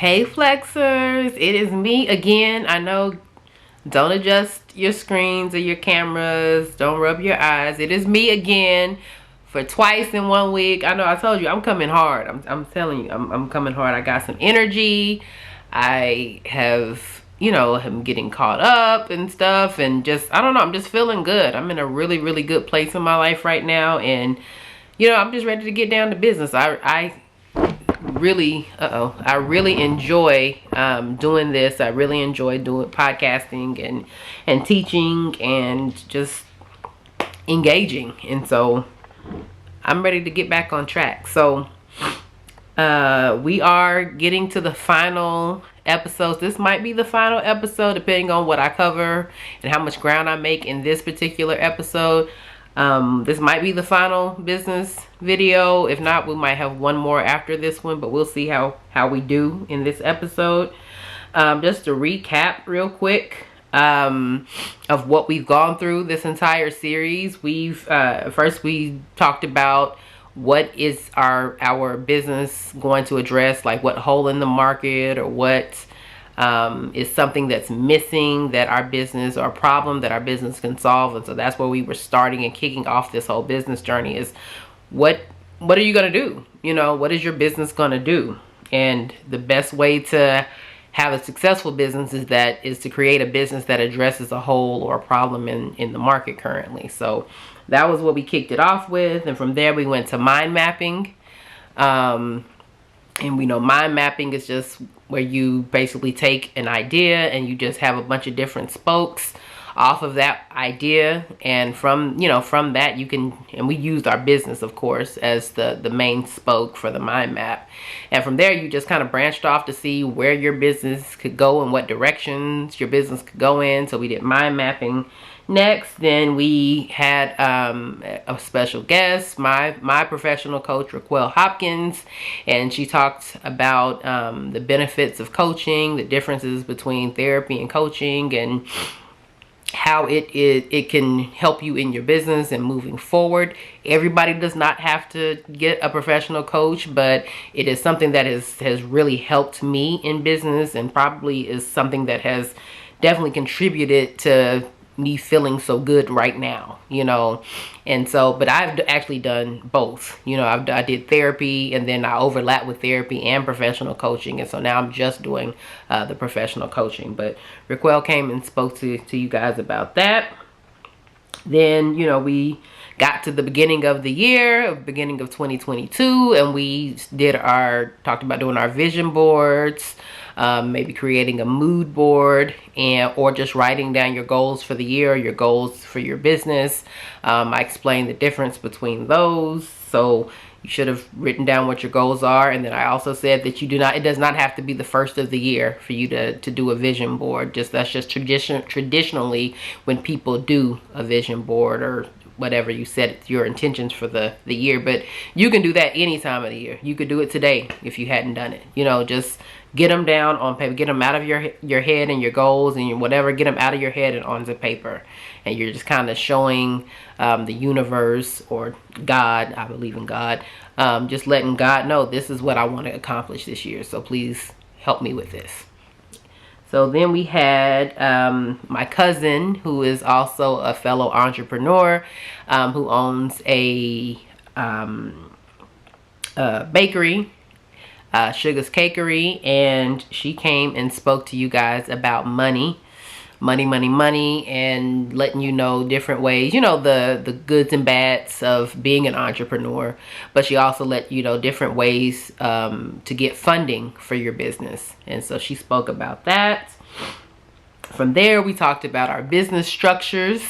Hey flexers, it is me again. I know, don't adjust your screens or your cameras, don't rub your eyes. It is me again for twice in 1 week. I know I told you I'm coming hard. I'm telling you, I'm coming hard. I got some energy. I have, I'm getting caught up and stuff, and just, I don't know, I'm just feeling good. I'm in a really, really good place in my life right now, and I'm just ready to get down to business. I really enjoy doing this. I really enjoy doing podcasting and teaching and just engaging, and so I'm ready to get back on track. So we are getting to the final episodes. This might be the final episode depending on what I cover and how much ground I make in this particular episode. This might be the final business video. If not, we might have one more after this one, but we'll see how we do in this episode. Just to recap real quick of what we've gone through this entire series. We've first we talked about what is our business going to address, like what hole in the market or what is something that's missing that our business, or a problem that our business can solve. And so that's where we were starting and kicking off this whole business journey, is what are you going to do? What is your business going to do? And the best way to have a successful business is to create a business that addresses a hole or a problem in the market currently. So that was what we kicked it off with. And from there we went to mind mapping. And we know mind mapping is just where you basically take an idea and you just have a bunch of different spokes off of that idea, and from that you can, and we used our business of course as the main spoke for the mind map, and from there you just kind of branched off to see where your business could go and what directions your business could go in. So we did mind mapping. Next, then we had a special guest, my professional coach, Raquel Hopkins, and she talked about the benefits of coaching, the differences between therapy and coaching, and how it can help you in your business and moving forward. Everybody does not have to get a professional coach, but it is something that has really helped me in business, and probably is something that has definitely contributed to me feeling so good right now, and so, but I've actually done both. I did therapy, and then I overlapped with therapy and professional coaching, and so now I'm just doing the professional coaching. But Raquel came and spoke to you guys about that. Then we got to the beginning of the year, beginning of 2022, and we talked about doing our vision boards, maybe creating a mood board, or just writing down your goals for the year, your goals for your business. I explained the difference between those. So you should have written down what your goals are. And then I also said that it does not have to be the first of the year for you to do a vision board. That's just traditionally when people do a vision board, or whatever you set your intentions for the year. But you can do that any time of the year. You could do it today if you hadn't done it. Just get them down on paper, get them out of your head and your goals and whatever, get them out of your head and onto paper. And you're just kind of showing the universe, or God, I believe in God, just letting God know, this is what I want to accomplish this year, so please help me with this. So then we had my cousin, who is also a fellow entrepreneur, who owns a bakery, Sugar's Cakery, and she came and spoke to you guys about money, and letting you know different ways, the goods and bads of being an entrepreneur. But she also let you know different ways to get funding for your business, and so she spoke about that. From there, we talked about our business structures.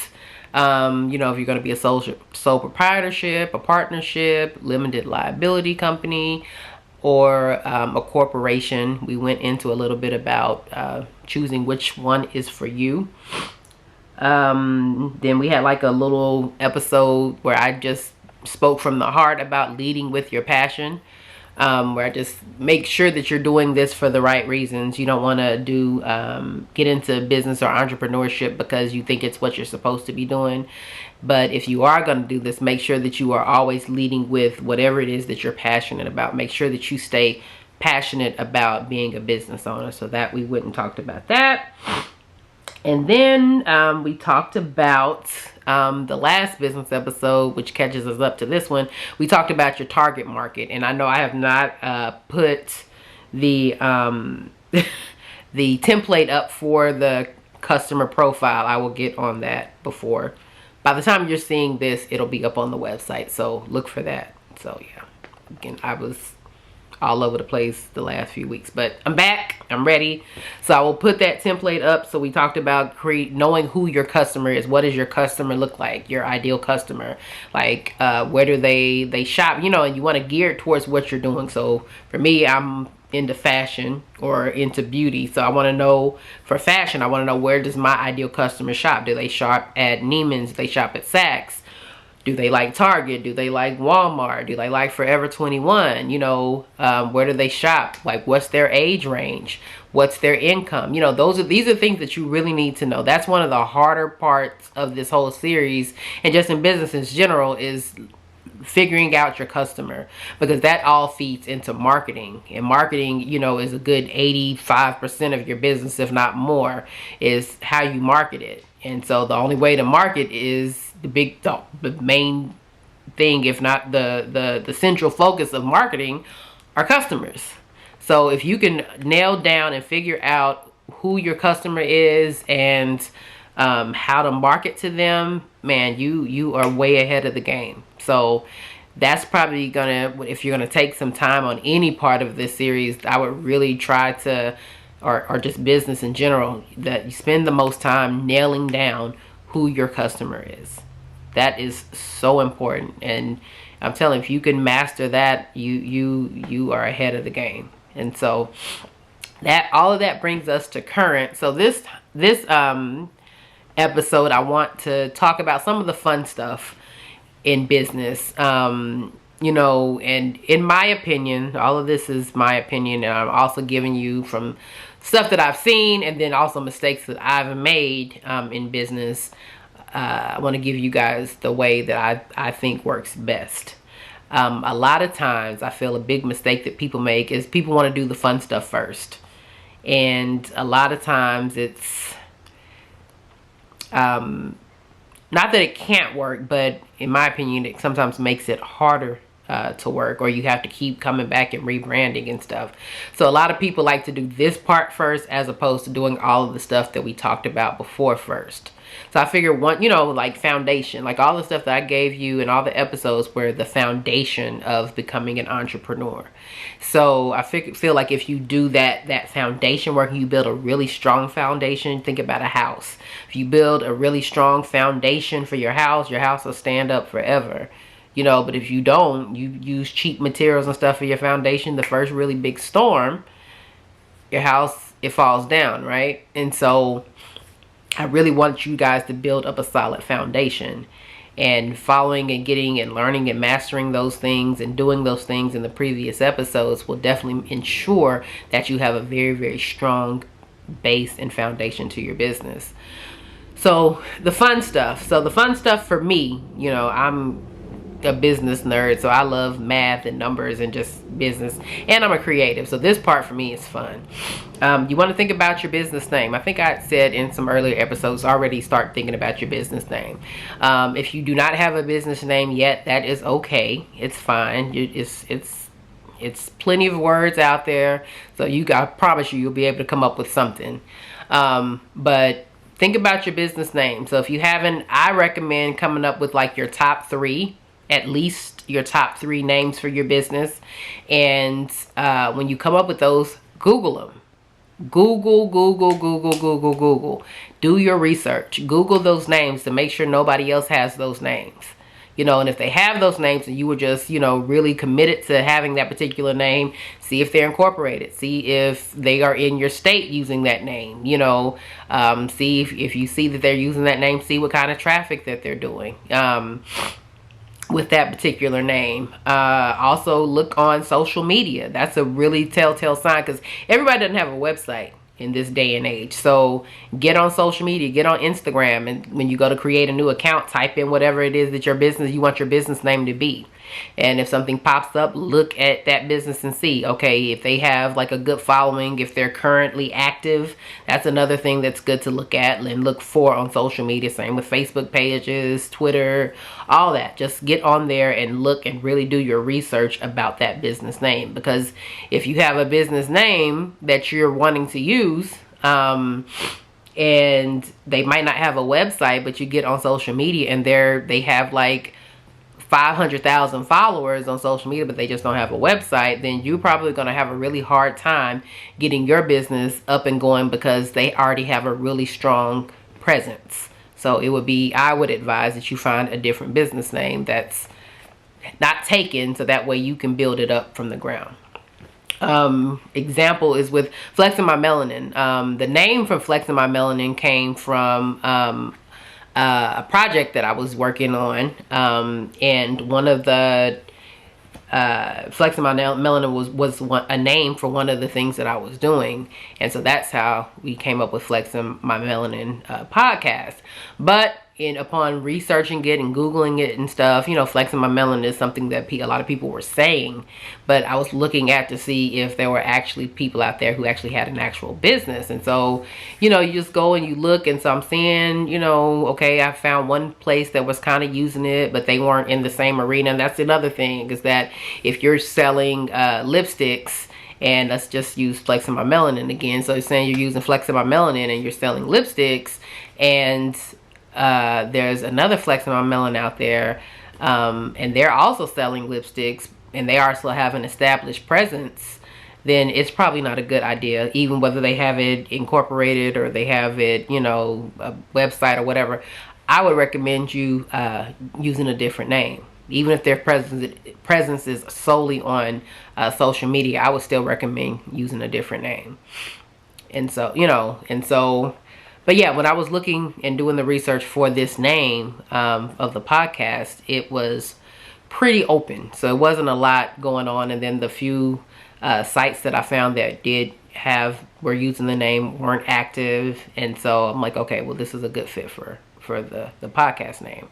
If you're going to be a sole proprietorship, a partnership, limited liability company, or a corporation. We went into a little bit about choosing which one is for you. Then we had like a little episode where I just spoke from the heart about leading with your passion, where I just make sure that you're doing this for the right reasons. You don't want to get into business or entrepreneurship because you think it's what you're supposed to be doing. But if you are going to do this, make sure that you are always leading with whatever it is that you're passionate about. Make sure that you stay passionate about being a business owner. So that we went and talked about that. And then we talked about the last business episode, which catches us up to this one. We talked about your target market. And I know I have not put the the template up for the customer profile. I will get on that before. By the time you're seeing this, it'll be up on the website. So look for that. So yeah, again, I was all over the place the last few weeks, but I'm back, I'm ready. So I will put that template up. So we talked about knowing who your customer is. What does your customer look like? Your ideal customer, like where do they shop, you know, and you want to gear it towards what you're doing. So for me, I'm into fashion or into beauty. So I want to know, for fashion, I want to know, where does my ideal customer shop? Do they shop at Neiman's? Do they shop at Saks? Do they like Target? Do they like Walmart? Do they like Forever 21? You know, where do they shop? Like, what's their age range? What's their income? You know, these are things that you really need to know. That's one of the harder parts of this whole series, and just in business in general, is figuring out your customer, because that all feeds into marketing. And marketing, you know, is a good 85% of your business, if not more, is how you market it. And so the only way to market is the main thing, if not the central focus of marketing, are customers. So if you can nail down and figure out who your customer is and how to market to them, man, you are way ahead of the game. So that's probably gonna, if you're gonna take some time on any part of this series, I would really try to, or just business in general, that you spend the most time nailing down who your customer is. That is so important. And I'm telling you, if you can master that, you are ahead of the game. And so that, all of that brings us to current. So this episode, I want to talk about some of the fun stuff in business. You know, and in my opinion, all of this is my opinion, and I'm also giving you from stuff that I've seen, and then also mistakes that I've made in business. I want to give you guys the way that I think works best. A lot of times I feel a big mistake that people make is people want to do the fun stuff first. And a lot of times it's, not that it can't work, but in my opinion, it sometimes makes it harder to work, or you have to keep coming back and rebranding and stuff. So a lot of people like to do this part first, as opposed to doing all of the stuff that we talked about before first. So I figure, one, you know, like foundation, like all the stuff that I gave you and all the episodes were the foundation of becoming an entrepreneur. So I feel like if you do that foundation work, you build a really strong foundation. Think about a house. If you build a really strong foundation for your house will stand up forever. You know, but if you don't, you use cheap materials and stuff for your foundation, the first really big storm, your house, it falls down, right? And so I really want you guys to build up a solid foundation, and following and getting and learning and mastering those things and doing those things in the previous episodes will definitely ensure that you have a very, very strong base and foundation to your business. So the fun stuff. So the fun stuff for me, you know, I'm a business nerd, so I love math and numbers and just business, and I'm a creative, so this part for me is fun. You want to think about your business name. I think I said in some earlier episodes already, start thinking about your business name. If you do not have a business name yet, that is okay. It's fine. It's plenty of words out there, so I promise you'll be able to come up with something. But think about your business name. So if you haven't, I recommend coming up with like your top three, at least your top three names for your business. And when you come up with those, Google them. Google. Do your research. Google those names to make sure nobody else has those names. You know, and if they have those names and you were just, you know, really committed to having that particular name, see if they're incorporated. See if they are in your state using that name. You know, see if you see that they're using that name, see what kind of traffic that they're doing with that particular name. Also look on social media. That's a really telltale sign, because everybody doesn't have a website in this day and age. So get on social media, get on Instagram, and when you go to create a new account, type in whatever it is that you want your business name to be. And if something pops up, look at that business and see, okay, if they have like a good following, if they're currently active, that's another thing that's good to look at and look for on social media. Same with Facebook pages, Twitter, all that. Just get on there and look and really do your research about that business name. Because if you have a business name that you're wanting to use, and they might not have a website, but you get on social media and they have like 500,000 followers on social media, but they just don't have a website, then you're probably going to have a really hard time getting your business up and going because they already have a really strong presence. So I would advise that you find a different business name that's not taken, so that way you can build it up from the ground. Example is with Flexing My Melanin. The name from Flexing My Melanin came from a project that I was working on, and one of the Flexing My Melanin was a name for one of the things that I was doing, and so that's how we came up with Flexing My Melanin podcast. But upon researching it and Googling it and stuff, Flexing My Melanin is something that a lot of people were saying, but I was looking at to see if there were actually people out there who actually had an actual business. And so, you just go and you look, and so I'm seeing, okay, I found one place that was kind of using it, but they weren't in the same arena. And that's another thing, is that if you're selling lipsticks, and let's just use Flexing My Melanin again. So you're saying you're using Flexing My Melanin and you're selling lipsticks, and there's another Flexing My Melanin out there, and they're also selling lipsticks, and they also have an established presence, then it's probably not a good idea, even whether they have it incorporated or they have it, a website or whatever. I would recommend you using a different name. Even if their presence is solely on social media, I would still recommend using a different name. And so, but yeah, when I was looking and doing the research for this name of the podcast, it was pretty open. So it wasn't a lot going on. And then the few sites that I found that were using the name weren't active. And so I'm like, okay, well, this is a good fit for the podcast name.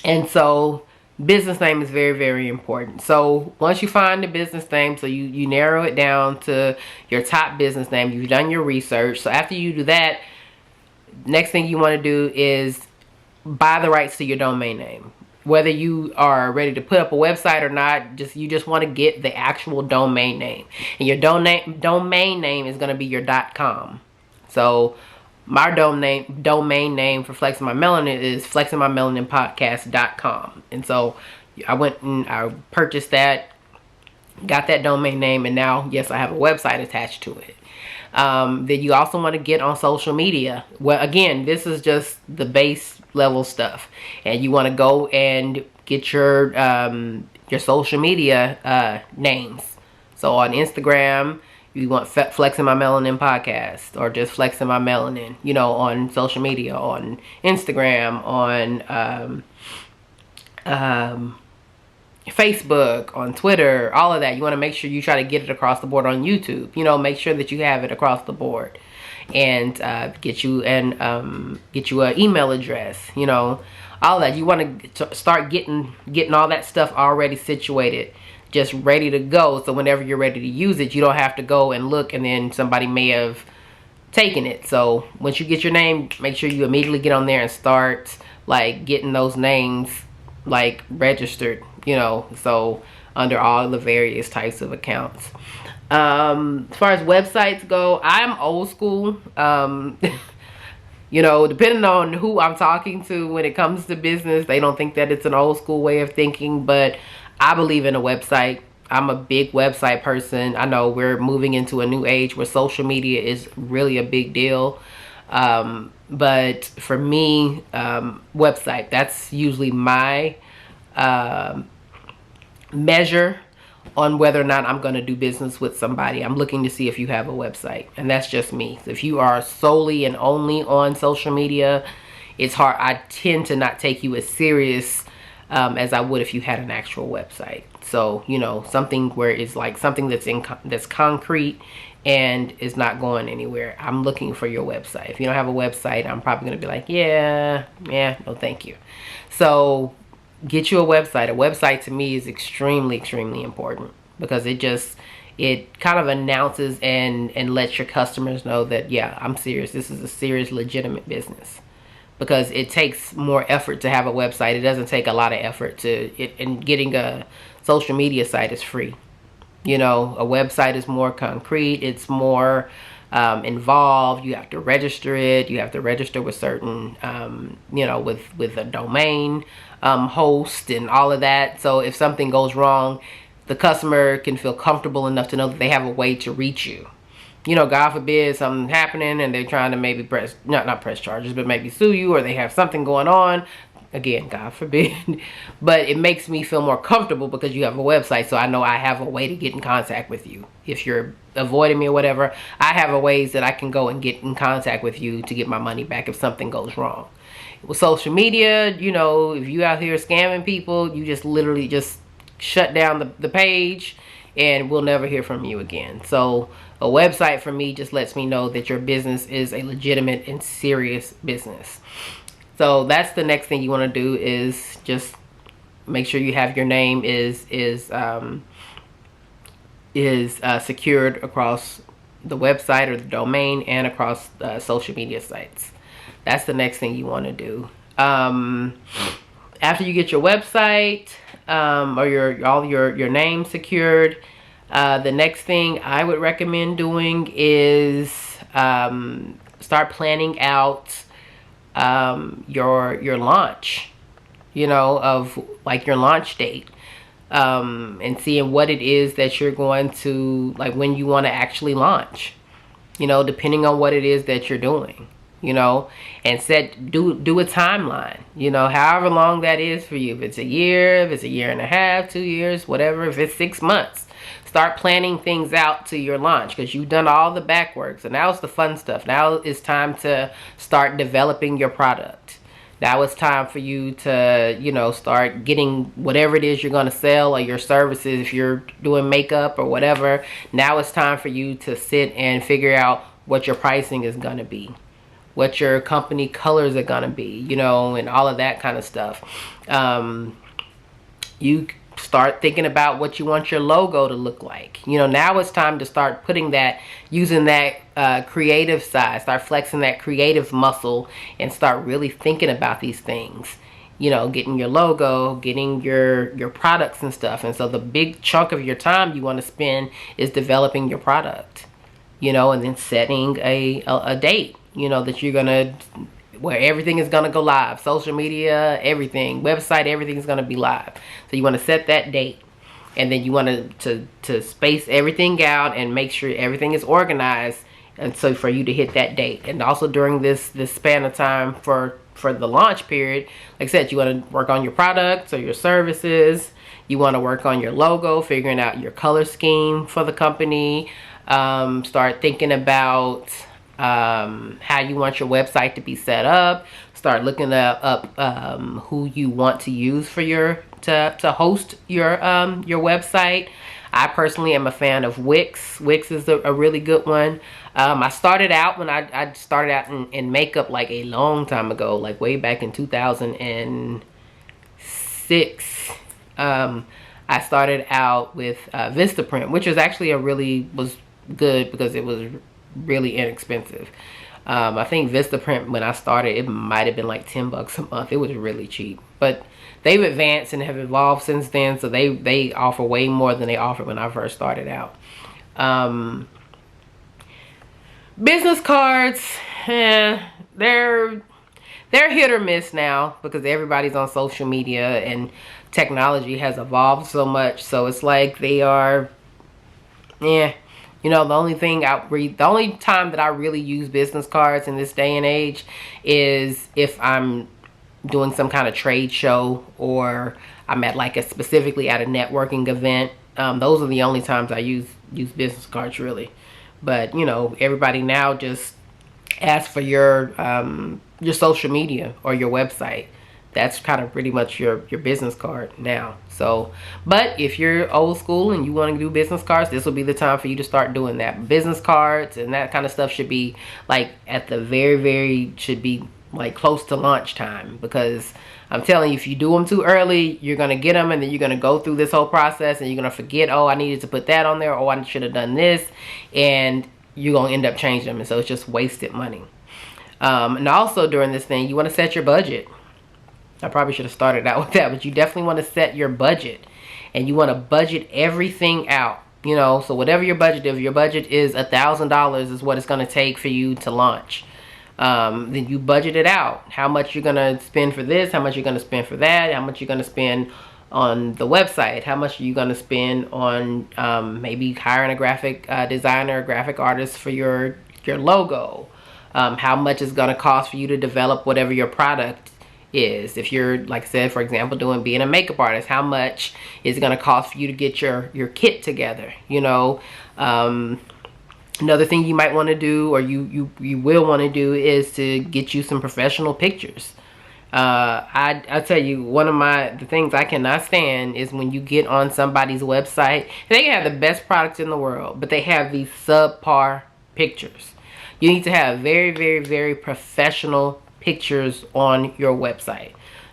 And so business name is very, very important. So once you find the business name, so you narrow it down to your top business name, you've done your research. So after you do that, next thing you want to do is buy the rights to your domain name. Whether you are ready to put up a website or not, you just want to get the actual domain name. And your domain name is going to be your .com. So my domain name for Flexing My Melanin is flexingmymelaninpodcast.com. And so I went and I purchased that, got that domain name, and now, yes, I have a website attached to it. Then you also want to get on social media. Well, again, this is just the base level stuff, and you want to go and get your social media names. So on Instagram, you want Flexing My Melanin podcast, or just Flexing My Melanin, on social media, on Instagram, on Facebook, on Twitter, all of that. You want to make sure you try to get it across the board on YouTube. Make sure that you have it across the board, and get you an email address. All that. You want to start getting all that stuff already situated, just ready to go. So whenever you're ready to use it, you don't have to go and look, and then somebody may have taken it. So once you get your name, make sure you immediately get on there and start like getting those names like registered. So under all the various types of accounts. As far as websites go, I'm old school. Depending on who I'm talking to when it comes to business, they don't think that it's an old school way of thinking, but I believe in a website. I'm a big website person. I know we're moving into a new age where social media is really a big deal. But for me, website, that's usually my measure on whether or not I'm going to do business with somebody. I'm looking to see if you have a website, and that's just me. So if you are solely and only on social media, it's hard. I tend to not take you as serious as I would if you had an actual website. So something where it's like something that's concrete and is not going anywhere. I'm looking for your website. If you don't have a website, I'm probably going to be like, yeah, no thank you. So get you a website. A website to me is extremely, extremely important, because it kind of announces and lets your customers know that, yeah, I'm serious. This is a serious, legitimate business. Because it takes more effort to have a website. It doesn't take a lot of effort and getting a social media site is free. You know, a website is more concrete. It's more involved. You have to register it. You have to register with certain, you know, with a domain host and all of that. So if something goes wrong, the customer can feel comfortable enough to know that they have a way to reach you. You know, God forbid something's happening and they're trying to maybe not press charges, but maybe sue you, or they have something going on. Again, God forbid. But it makes me feel more comfortable because you have a website, so I know I have a way to get in contact with you. If you're avoiding me or whatever, I have a ways that I can go and get in contact with you to get my money back if something goes wrong. With social media, you know, if you out here scamming people, you just literally just shut down the page and we'll never hear from you again. So a website for me just lets me know that your business is a legitimate and serious business. So that's the next thing you want to do, is just make sure you have your name is secured across the website or the domain and across social media sites. That's the next thing you want to do. After you get your website or all your name secured, the next thing I would recommend doing is start planning out your launch, you know, of like your launch date, and seeing what it is that you're going to, like, when you want to actually launch, you know, depending on what it is that you're doing, you know, and do a timeline, you know, however long that is for you. If it's a year, if it's a year and a half, 2 years, whatever, if it's 6 months, start planning things out to your launch, because you've done all the back work. So now it's the fun stuff. Now it's time to start developing your product. Now it's time for you to, you know, start getting whatever it is you're going to sell, or your services. If you're doing makeup or whatever, now it's time for you to sit and figure out what your pricing is going to be, what your company colors are going to be, you know, and all of that kind of stuff. You start thinking about what you want your logo to look like. You know, now it's time to start putting that, using that creative side, start flexing that creative muscle and start really thinking about these things. You know, getting your logo, getting your products and stuff. And so the big chunk of your time you want to spend is developing your product, you know, and then setting a date, you know, that you're gonna, where everything is gonna go live. Social media, everything, website, everything is gonna be live. So you want to set that date, and then you want to space everything out and make sure everything is organized, and so for you to hit that date. And also during this span of time for the launch period, like I said, you want to work on your products or your services. You want to work on your logo, figuring out your color scheme for the company. Start thinking about how you want your website to be set up. Start looking up who you want to use for to host your website. I personally am a fan of Wix. Wix is a really good one. I started out when I started out in makeup like a long time ago, like way back in 2006. I started out with Vistaprint, which was actually was good because it was really inexpensive. I think Vistaprint, when I started, it might have been like $10 a month. It was really cheap, but they've advanced and have evolved since then, so they offer way more than they offered when I first started out. Business cards, they're hit or miss now because everybody's on social media and technology has evolved so much. So it's like they are, you know, the only time that I really use business cards in this day and age is if I'm doing some kind of trade show or I'm at like specifically at a networking event. Those are the only times I use business cards really. But you know, everybody now just asks for your social media or your website. That's kind of pretty much your business card now. So, but if you're old school and you want to do business cards, this will be the time for you to start doing that. Business cards and that kind of stuff should be like at the should be like close to launch time, because I'm telling you, if you do them too early, you're going to get them, and then you're going to go through this whole process, and you're going to forget, oh, I needed to put that on there, oh, I should have done this, and you're going to end up changing them, and so it's just wasted money. And also during this thing, you want to set your budget. I probably should have started out with that, but you definitely want to set your budget, and you want to budget everything out. You know, so whatever your budget is, if your budget is $1,000 is what it's going to take for you to launch. Then you budget it out. How much you're going to spend for this, how much you're going to spend for that, how much you're going to spend on the website, how much are you going to spend on maybe hiring a graphic designer, graphic artist for your logo. How much it's going to cost for you to develop whatever your product is. If you're, like I said, for example, being a makeup artist, how much is it going to cost for you to get your kit together? You know, another thing you might want to do, or you will want to do, is to get you some professional pictures. I tell you, one of the things I cannot stand is when you get on somebody's website, they have the best products in the world, but they have these subpar pictures. You need to have very, very, very professional pictures on your website.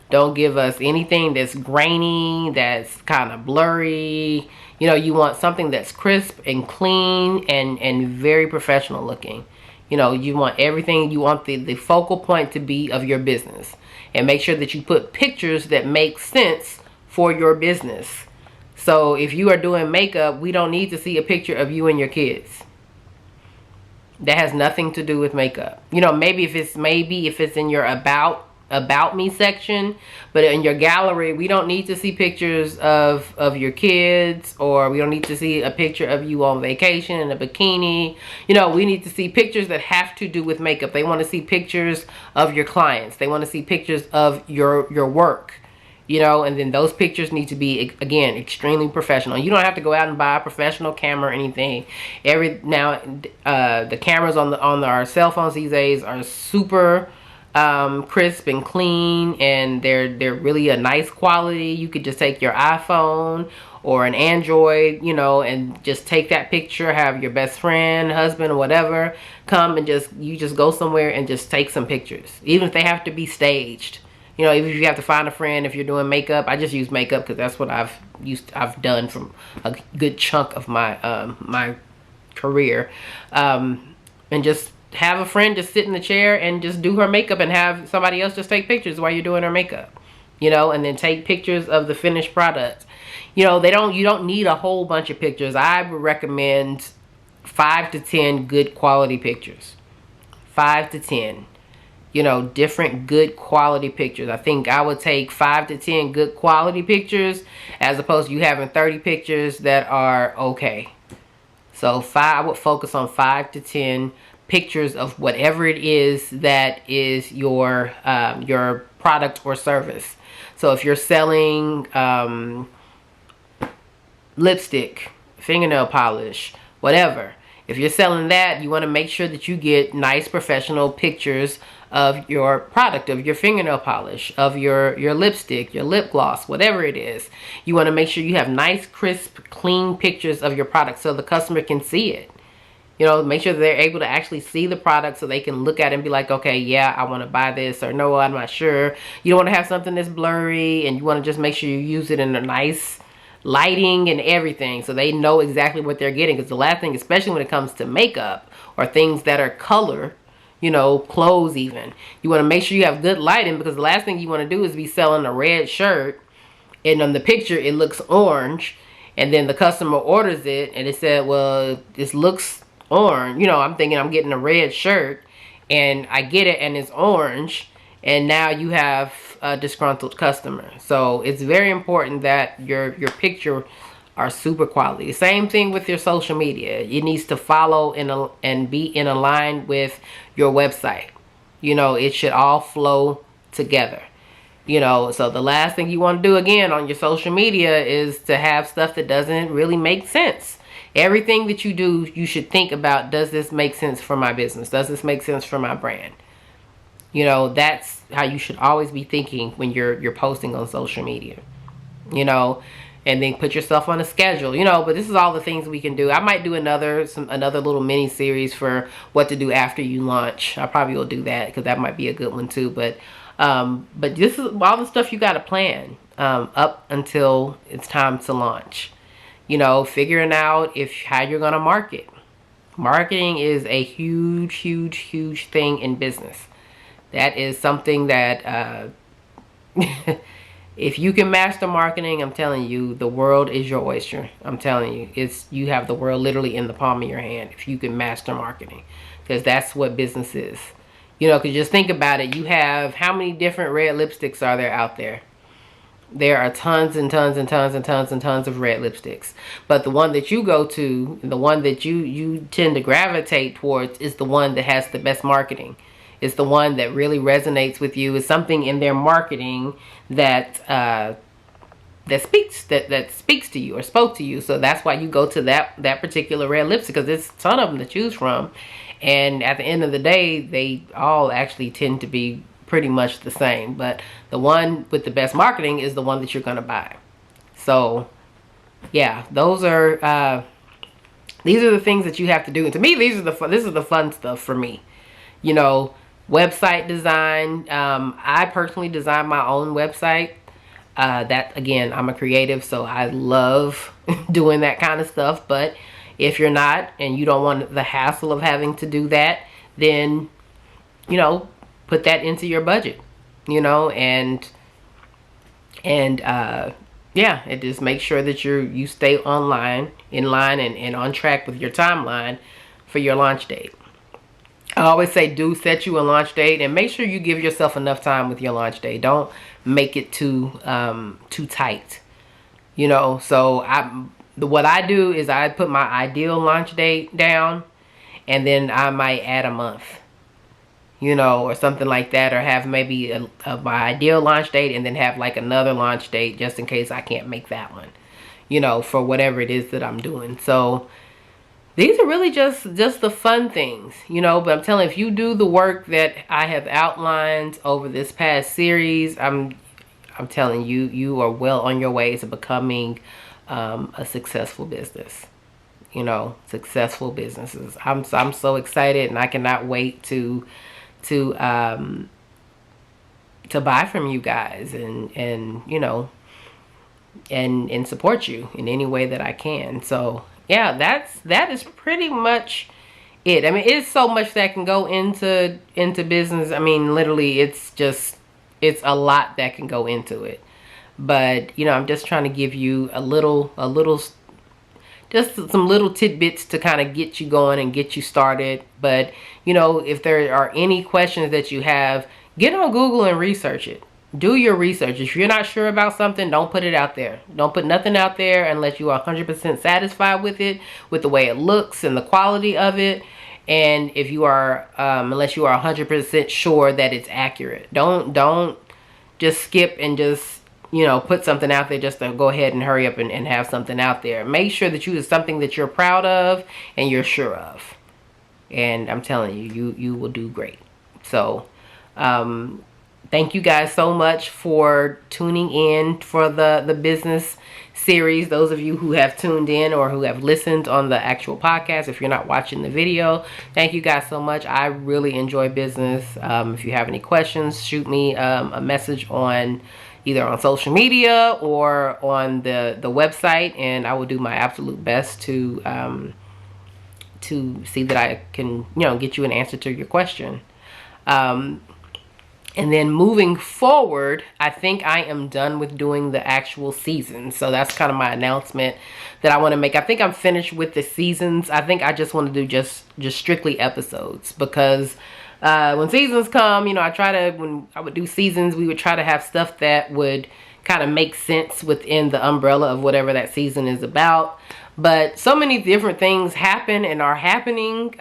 Don't give us anything that's grainy, that's kind of blurry. You know, you want something that's crisp and clean and very professional looking. You know, you want everything, you want the focal point to be of your business. And make sure that you put pictures that make sense for your business. So if you are doing makeup, we don't need to see a picture of you and your kids. That has nothing to do with makeup. You know, maybe if it's in your about me section, but in your gallery, we don't need to see pictures of your kids, or we don't need to see a picture of you on vacation in a bikini. You know, we need to see pictures that have to do with makeup. They want to see pictures of your clients. They want to see pictures of your work. You know, and then those pictures need to be, again, extremely professional. You don't have to go out and buy a professional camera or anything. The cameras on our cell phones these days are super crisp and clean, and they're really a nice quality. You could just take your iPhone or an Android, you know, and just take that picture, have your best friend, husband, or whatever come and you just go somewhere and just take some pictures, even if they have to be staged. You know, even if you have to find a friend, if you're doing makeup. I just use makeup because that's what I've done from a good chunk of my my career. And just have a friend just sit in the chair and just do her makeup, and have somebody else just take pictures while you're doing her makeup. You know, and then take pictures of the finished product. You know, you don't need a whole bunch of pictures. I would recommend 5 to 10 good quality pictures. 5 to 10. You know, different good quality pictures. I think I would take 5 to 10 good quality pictures as opposed to you having 30 pictures that are okay. So I would focus on 5 to 10 pictures of whatever it is that is your product or service. So if you're selling lipstick, fingernail polish, whatever. If you're selling that, you want to make sure that you get nice professional pictures of your product, of your fingernail polish, of your lipstick, your lip gloss, whatever it is. You want to make sure you have nice, crisp, clean pictures of your product so the customer can see it. You know, make sure they're able to actually see the product so they can look at it and be like, okay, yeah, I want to buy this, or no, I'm not sure. You don't want to have something that's blurry, and you want to just make sure you use it in a nice lighting and everything so they know exactly what they're getting. Because the last thing, especially when it comes to makeup or things that are color, you know, clothes even, you want to make sure you have good lighting, because the last thing you want to do is be selling a red shirt and on the picture it looks orange, and then the customer orders it and it said, well, this looks orange. You know, I'm thinking I'm getting a red shirt and I get it and it's orange, and now you have a disgruntled customer. So it's very important that your picture are super quality. Same thing with your social media. It needs to follow and be in line with your website. You know, it should all flow together. You know, so the last thing you want to do again on your social media is to have stuff that doesn't really make sense. Everything that you do, you should think about, does this make sense for my business? Does this make sense for my brand? You know, that's how you should always be thinking when you're posting on social media. You know, and then put yourself on a schedule. You know, but this is all the things we can do. I might do another little mini series for what to do after you launch. I probably will do that because that might be a good one too. But But this is all the stuff you got to plan up until it's time to launch. You know, figuring out how you're going to market. Marketing is a huge, huge, huge thing in business. That is something that if you can master marketing, I'm telling you, the world is your oyster. I'm telling you, you have the world literally in the palm of your hand if you can master marketing, because that's what business is. You know, because just think about it. You have, how many different red lipsticks are there out there? There are tons and tons and tons and tons and tons of red lipsticks. But the one that you go to, the one that you tend to gravitate towards, is the one that has the best marketing. It's the one that really resonates with you. It's something in their marketing that speaks to you or spoke to you. So that's why you go to that particular red lipstick, because there's a ton of them to choose from. And at the end of the day, they all actually tend to be pretty much the same. But the one with the best marketing is the one that you're going to buy. So yeah, these are the things that you have to do. And to me, this is the fun stuff for me. You know, website design. I personally design my own website. That, again, I'm a creative, so I love doing that kind of stuff. But if you're not, and you don't want the hassle of having to do that, then, you know, put that into your budget, you know, and yeah, and just make sure that you stay in line and on track with your timeline for your launch date. I always say, do set you a launch date, and make sure you give yourself enough time with your launch date. Don't make it too tight, you know. So what I do is I put my ideal launch date down, and then I might add a month, you know, or something like that, or have maybe my ideal launch date and then have like another launch date just in case I can't make that one, you know, for whatever it is that I'm doing. So these are really just the fun things, you know. But I'm telling you, if you do the work that I have outlined over this past series, I'm telling you, you are well on your way to becoming a successful business. You know, successful businesses. I'm so excited, and I cannot wait to buy from you guys and you know, and support you in any way that I can. So yeah, that is pretty much it. I mean, it's so much that can go into business. I mean, literally, it's a lot that can go into it. But, you know, I'm just trying to give you just some little tidbits to kind of get you going and get you started. But, you know, if there are any questions that you have, get on Google and research it. Do your research. If you're not sure about something, don't put it out there. Don't put nothing out there unless you are 100% satisfied with it, with the way it looks and the quality of it. And if you are, unless you are 100% sure that it's accurate. Don't just skip and just, you know, put something out there just to go ahead and hurry up and have something out there. Make sure that you is something that you're proud of and you're sure of. And I'm telling you, you will do great. So, thank you guys so much for tuning in for the business series. Those of you who have tuned in or who have listened on the actual podcast, if you're not watching the video, thank you guys so much. I really enjoy business. If you have any questions, shoot me a message on either on social media or on the website, and I will do my absolute best to see that I can, you know, get you an answer to your question. And then moving forward, I think I am done with doing the actual seasons. So that's kind of my announcement that I want to make. I think I'm finished with the seasons. I think I just want to do just strictly episodes, because when seasons come, you know, when I would do seasons, we would try to have stuff that would kind of make sense within the umbrella of whatever that season is about. But so many different things happen and are happening,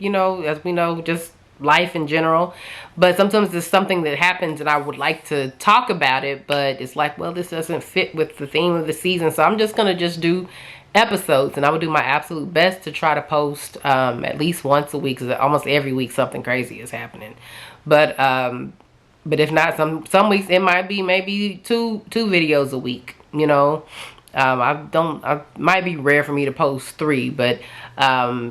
you know, as we know, just life in general. But sometimes there's something that happens and I would like to talk about it, but it's like, well, this doesn't fit with the theme of the season. So I'm just going to do episodes, and I would do my absolute best to try to post at least once a week, because almost every week something crazy is happening. But if not, some weeks it might be maybe two videos a week, you know. I might be rare for me to post 3, but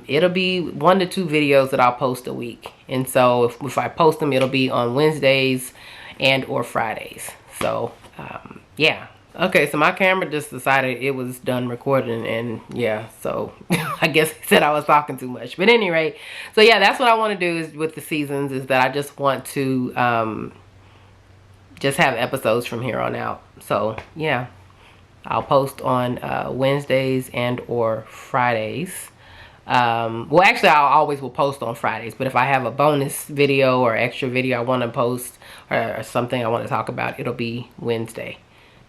it'll be 1 to 2 videos that I'll post a week. And so if I post them, it'll be on Wednesdays and or Fridays. So yeah. Okay, so my camera just decided it was done recording, and yeah, so I guess it said I was talking too much. But anyway, so yeah, that's what I want to do is with the seasons, is that I just want to just have episodes from here on out. So yeah, I'll post on Wednesdays and or Fridays. Well, actually, I always will post on Fridays, but if I have a bonus video or extra video I want to post, or something I want to talk about, it'll be Wednesday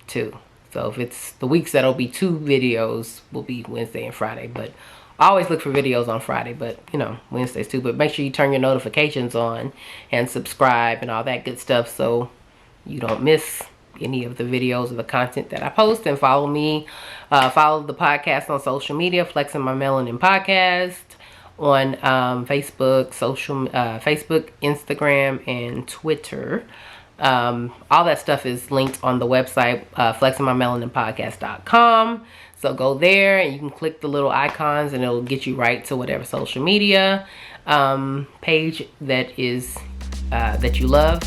too. So if it's the weeks that'll be 2 videos, will be Wednesday and Friday. But I always look for videos on Friday, but you know, Wednesdays too. But make sure you turn your notifications on and subscribe and all that good stuff, so you don't miss any of the videos or the content that I post. And follow me, follow the podcast on social media, Flexing My Melanin Podcast, on Facebook, Facebook, Instagram, and Twitter. All that stuff is linked on the website, flexingmymelaninpodcast.com. So go there and you can click the little icons and it'll get you right to whatever social media page that is that you love.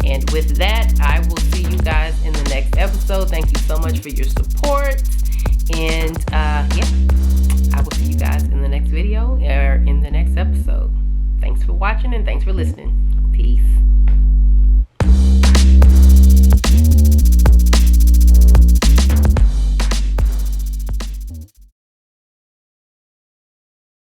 And with that, I will see you guys in the next episode. Thank you so much for your support. And yeah, I will see you guys in the next video or in the next episode. Thanks for watching and thanks for listening. Peace.